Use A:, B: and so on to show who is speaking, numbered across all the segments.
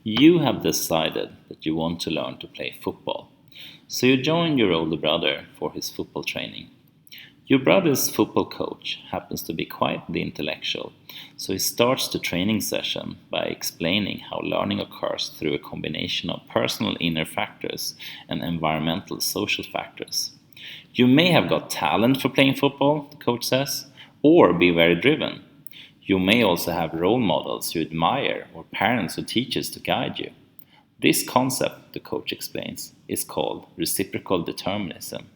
A: You have decided that you want to learn to play football, so you join your older brother for his football training. Your brother's football coach happens to be quite the intellectual, so he starts the training session by explaining how learning occurs through a combination of personal inner factors and environmental social factors. You may have got talent for playing football, the coach says, or be very driven. You may also have role models you admire or parents or teachers to guide you. This concept, the coach explains, is called reciprocal determinism.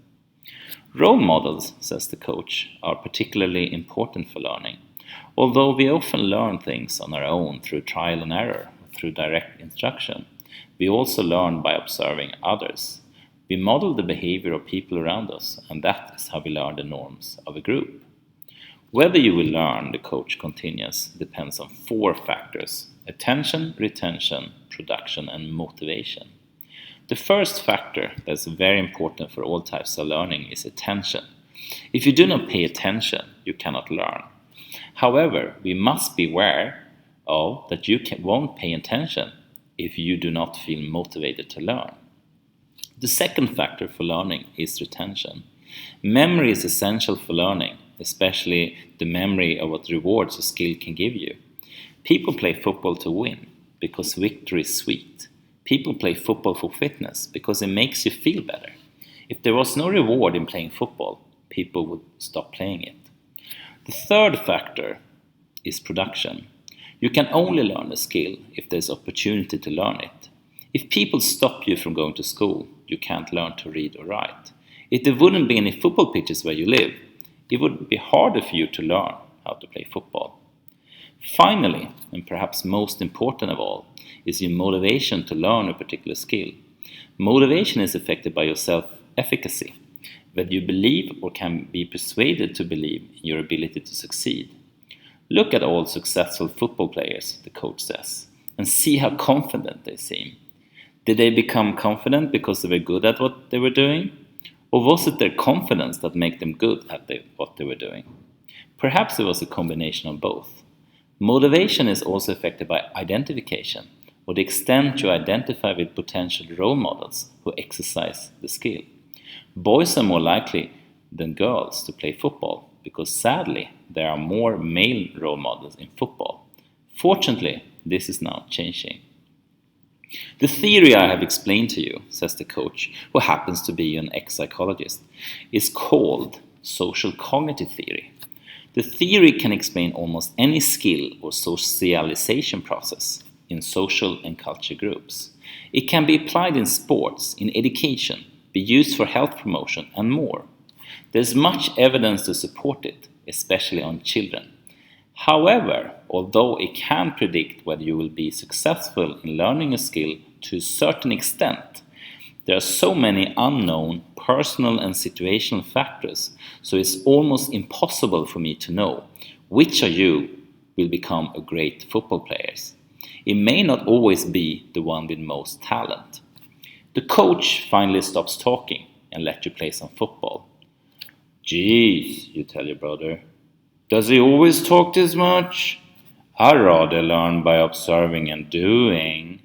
A: Role models, says the coach, are particularly important for learning. Although we often learn things on our own through trial and error, through direct instruction, we also learn by observing others. We model the behavior of people around us, and that is how we learn the norms of a group. Whether you will learn, the coach continues, depends on four factors: attention, retention, production, and motivation. The first factor that's very important for all types of learning is attention. If you do not pay attention, you cannot learn. However, we must be aware of that won't pay attention if you do not feel motivated to learn. The second factor for learning is retention. Memory is essential for learning, especially the memory of what rewards a skill can give you. People play football to win because victory is sweet. People play football for fitness because it makes you feel better. If there was no reward in playing football, people would stop playing it. The third factor is production. You can only learn a skill if there's opportunity to learn it. If people stop you from going to school, you can't learn to read or write. If there wouldn't be any football pitches where you live, it would be harder for you to learn how to play football. Finally, and perhaps most important of all, is your motivation to learn a particular skill. Motivation is affected by your self-efficacy, whether you believe or can be persuaded to believe in your ability to succeed. Look at all successful football players, the coach says, and see how confident they seem. Did they become confident because they were good at what they were doing? Or was it their confidence that made them good at what they were doing? Perhaps it was a combination of both. Motivation is also affected by identification, or the extent you identify with potential role models who exercise the skill. Boys are more likely than girls to play football because sadly there are more male role models in football. Fortunately, this is now changing. The theory I have explained to you, says the coach, who happens to be an ex-psychologist, is called social cognitive theory. The theory can explain almost any skill or socialization process in social and culture groups. It can be applied in sports, in education, be used for health promotion, and more. There's much evidence to support it, especially on children. However, although it can predict whether you will be successful in learning a skill to a certain extent, there are so many unknown personal and situational factors, so it's almost impossible for me to know which of you will become a great football player. It may not always be the one with most talent. The coach finally stops talking and lets you play some football. Geez, you tell your brother. Does he always talk this much? I'd rather learn by observing and doing.